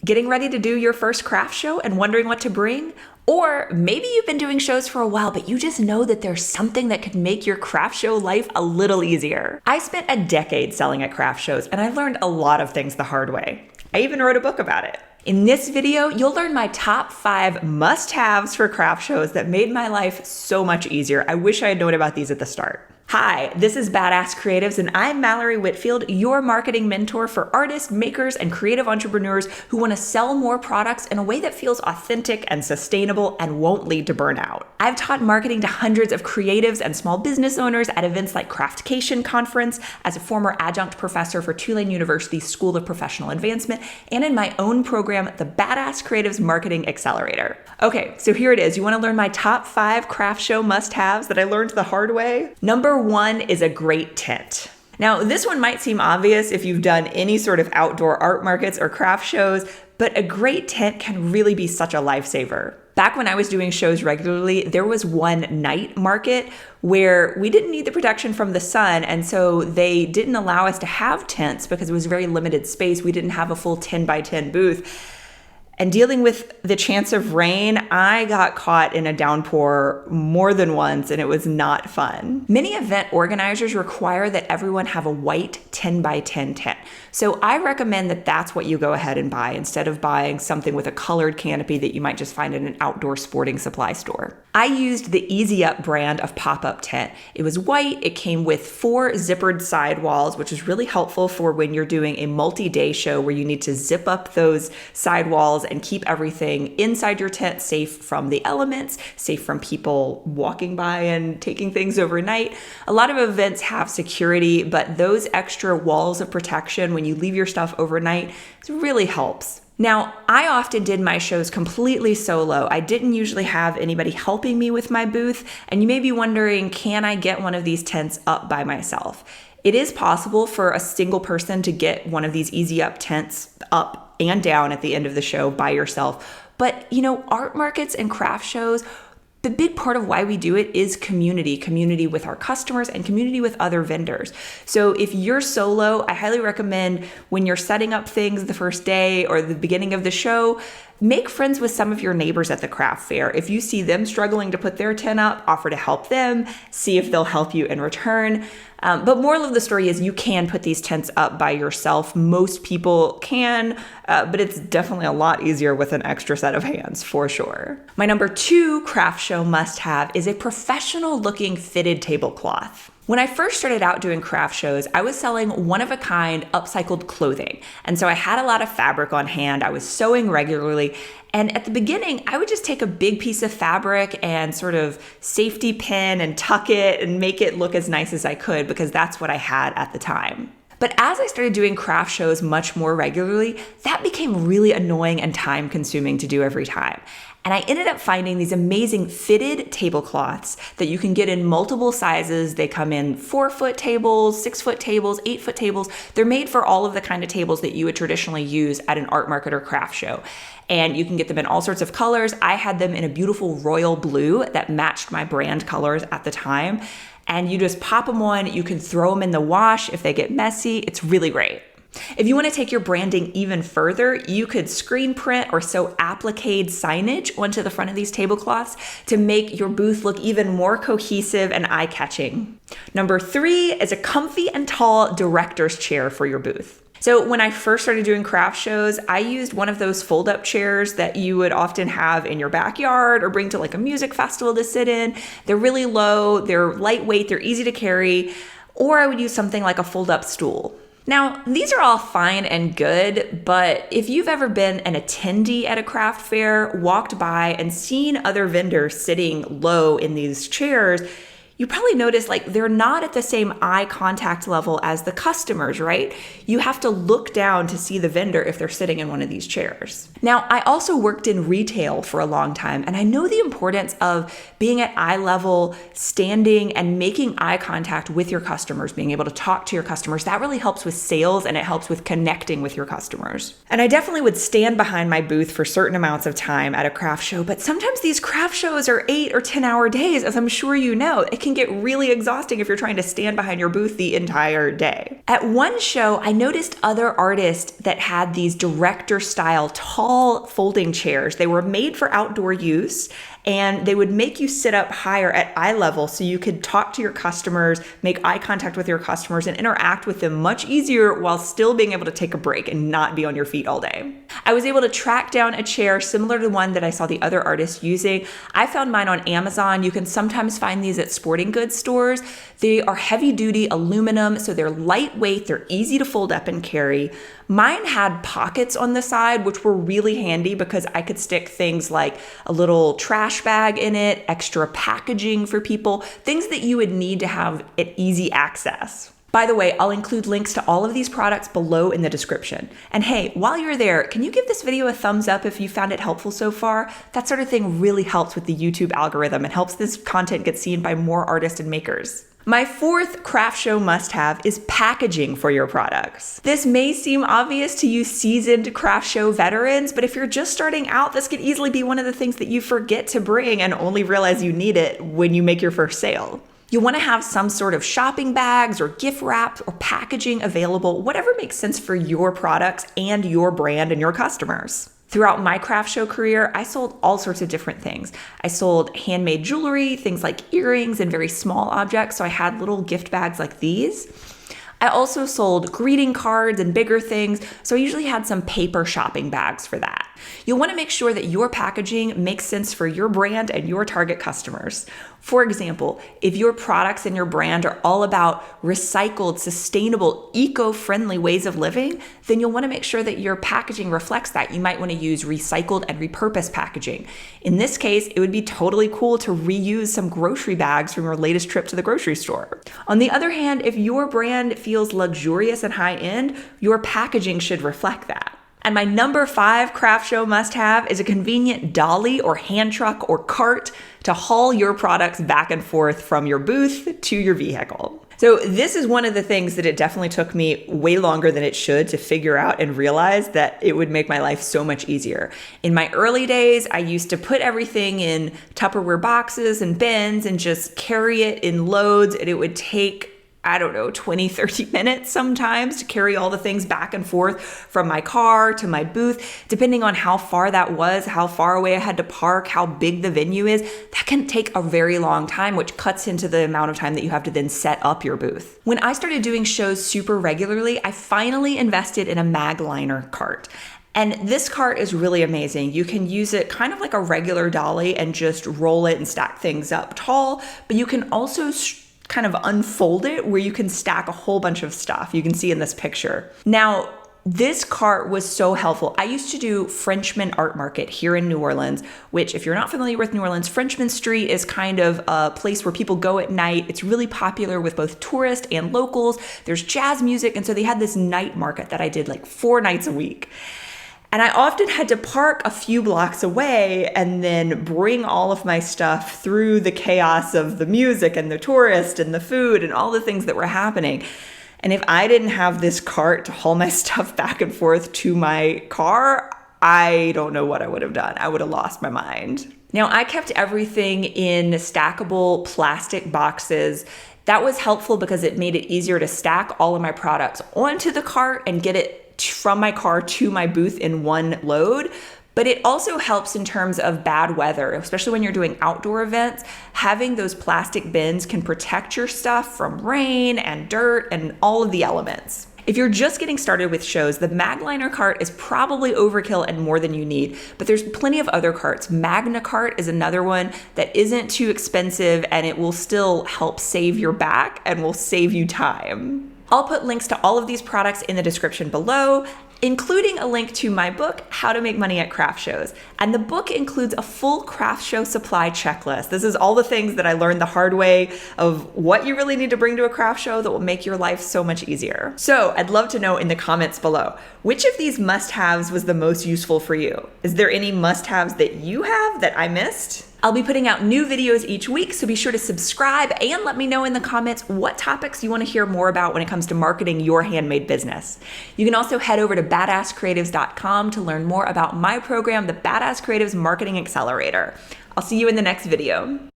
Getting ready to do your first craft show and wondering what to bring? Or maybe you've been doing shows for a while, but you just know that there's something that could make your craft show life a little easier. I spent a decade selling at craft shows, and I learned a lot of things the hard way. I even wrote a book about it. In this video, you'll learn my top 5 must-haves for craft shows that made my life so much easier. I wish I had known about these at the start. Hi, this is Badass Creatives, and I'm Mallory Whitfield, your marketing mentor for artists, makers, and creative entrepreneurs who want to sell more products in a way that feels authentic and sustainable and won't lead to burnout. I've taught marketing to hundreds of creatives and small business owners at events like Craftcation Conference, as a former adjunct professor for Tulane University's School of Professional Advancement, and in my own program, the Badass Creatives Marketing Accelerator. Okay, so here it is. You want to learn my top 5 craft show must-haves that I learned the hard way? Number 1 is a great tent. Now, this one might seem obvious if you've done any sort of outdoor art markets or craft shows, but a great tent can really be such a lifesaver. Back when I was doing shows regularly, there was one night market where we didn't need the protection from the sun, and so they didn't allow us to have tents because it was very limited space. We didn't have a full 10 by 10 booth. And dealing with the chance of rain, I got caught in a downpour more than once, and it was not fun. Many event organizers require that everyone have a white 10 by 10 tent. So I recommend that that's what you go ahead and buy instead of buying something with a colored canopy that you might just find in an outdoor sporting supply store. I used the Easy Up brand of pop-up tent. It was white, it came with 4 zippered sidewalls, which is really helpful for when you're doing a multi-day show where you need to zip up those sidewalls and keep everything inside your tent safe from the elements, safe from people walking by and taking things overnight. A lot of events have security, but those extra walls of protection when you leave your stuff overnight, it really helps. Now, I often did my shows completely solo. I didn't usually have anybody helping me with my booth, and you may be wondering, can I get one of these tents up by myself? It is possible for a single person to get one of these Easy Up tents up and down at the end of the show by yourself. But, art markets and craft shows, the big part of why we do it is community with our customers and community with other vendors. So if you're solo, I highly recommend when you're setting up things the first day or the beginning of the show, make friends with some of your neighbors at the craft fair. If you see them struggling to put their tent up, offer to help them, see if they'll help you in return. But moral of the story is you can put these tents up by yourself. Most people can, but it's definitely a lot easier with an extra set of hands, for sure. My number 2 craft show must-have is a professional-looking fitted tablecloth. When I first started out doing craft shows, I was selling one-of-a-kind upcycled clothing. And so I had a lot of fabric on hand. I was sewing regularly. And at the beginning, I would just take a big piece of fabric and sort of safety pin and tuck it and make it look as nice as I could because that's what I had at the time. But as I started doing craft shows much more regularly, that became really annoying and time-consuming to do every time. And I ended up finding these amazing fitted tablecloths that you can get in multiple sizes. They come in 4-foot tables, 6-foot tables, 8-foot tables. They're made for all of the kind of tables that you would traditionally use at an art market or craft show. And you can get them in all sorts of colors. I had them in a beautiful royal blue that matched my brand colors at the time. And you just pop them on. You can throw them in the wash if they get messy. It's really great. If you want to take your branding even further, you could screen print or sew applique signage onto the front of these tablecloths to make your booth look even more cohesive and eye-catching. Number 3 is a comfy and tall director's chair for your booth. So when I first started doing craft shows, I used one of those fold-up chairs that you would often have in your backyard or bring to like a music festival to sit in. They're really low, they're lightweight, they're easy to carry, or I would use something like a fold-up stool. Now, these are all fine and good, but if you've ever been an attendee at a craft fair, walked by and seen other vendors sitting low in these chairs, you probably notice they're not at the same eye contact level as the customers, right? You have to look down to see the vendor if they're sitting in one of these chairs. Now, I also worked in retail for a long time, and I know the importance of being at eye level, standing and making eye contact with your customers, being able to talk to your customers. That really helps with sales and it helps with connecting with your customers. And I definitely would stand behind my booth for certain amounts of time at a craft show, but sometimes these craft shows are 8 or 10 hour days, as I'm sure you know. It can can get really exhausting if you're trying to stand behind your booth the entire day. At one show, I noticed other artists that had these director-style tall folding chairs. They were made for outdoor use, and they would make you sit up higher at eye level so you could talk to your customers, make eye contact with your customers, and interact with them much easier while still being able to take a break and not be on your feet all day. I was able to track down a chair similar to the one that I saw the other artists using. I found mine on Amazon. You can sometimes find these at sporting goods stores. They are heavy duty aluminum, so they're lightweight, they're easy to fold up and carry. Mine had pockets on the side, which were really handy because I could stick things like a little trash bag in it, extra packaging for people, things that you would need to have at easy access. By the way, I'll include links to all of these products below in the description. And hey, while you're there, can you give this video a thumbs up if you found it helpful so far? That sort of thing really helps with the YouTube algorithm and helps this content get seen by more artists and makers. My fourth craft show must-have is packaging for your products. This may seem obvious to you seasoned craft show veterans, but if you're just starting out, this could easily be one of the things that you forget to bring and only realize you need it when you make your first sale. You want to have some sort of shopping bags or gift wraps or packaging available, whatever makes sense for your products and your brand and your customers. Throughout my craft show career, I sold all sorts of different things. I sold handmade jewelry, things like earrings and very small objects, so I had little gift bags like these. I also sold greeting cards and bigger things, so I usually had some paper shopping bags for that. You'll want to make sure that your packaging makes sense for your brand and your target customers. For example, if your products and your brand are all about recycled, sustainable, eco-friendly ways of living, then you'll want to make sure that your packaging reflects that. You might want to use recycled and repurposed packaging. In this case, it would be totally cool to reuse some grocery bags from your latest trip to the grocery store. On the other hand, if your brand feels luxurious and high-end, your packaging should reflect that. And my number 5 craft show must-have is a convenient dolly or hand truck or cart to haul your products back and forth from your booth to your vehicle. So this is one of the things that it definitely took me way longer than it should to figure out and realize that it would make my life so much easier. In my early days, I used to put everything in Tupperware boxes and bins and just carry it in loads, and it would take 20, 30 minutes sometimes to carry all the things back and forth from my car to my booth, depending on how far that was, how far away I had to park, how big the venue is. That can take a very long time, which cuts into the amount of time that you have to then set up your booth. When I started doing shows super regularly, I finally invested in a mag liner cart. And this cart is really amazing. You can use it kind of like a regular dolly and just roll it and stack things up tall, but you can also kind of unfold it where you can stack a whole bunch of stuff. You can see in this picture. Now, this cart was so helpful. I used to do Frenchman Art Market here in New Orleans, which if you're not familiar with New Orleans, Frenchman Street is kind of a place where people go at night. It's really popular with both tourists and locals. There's jazz music. And so they had this night market that I did like 4 nights a week. And I often had to park a few blocks away and then bring all of my stuff through the chaos of the music and the tourists and the food and all the things that were happening. And if I didn't have this cart to haul my stuff back and forth to my car, I don't know what I would have done. I would have lost my mind. Now, I kept everything in stackable plastic boxes. That was helpful because it made it easier to stack all of my products onto the cart and get it from my car to my booth in one load. But it also helps in terms of bad weather, especially when you're doing outdoor events. Having those plastic bins can protect your stuff from rain and dirt and all of the elements. If you're just getting started with shows, the Magliner cart is probably overkill and more than you need, but there's plenty of other carts. Magna Cart is another one that isn't too expensive, and it will still help save your back and will save you time. I'll put links to all of these products in the description below, including a link to my book, How to Make Money at Craft Shows. And the book includes a full craft show supply checklist. This is all the things that I learned the hard way of what you really need to bring to a craft show that will make your life so much easier. So I'd love to know in the comments below, which of these must-haves was the most useful for you? Is there any must-haves that you have that I missed? I'll be putting out new videos each week, so be sure to subscribe and let me know in the comments what topics you want to hear more about when it comes to marketing your handmade business. You can also head over to badasscreatives.com to learn more about my program, the Badass Creatives Marketing Accelerator. I'll see you in the next video.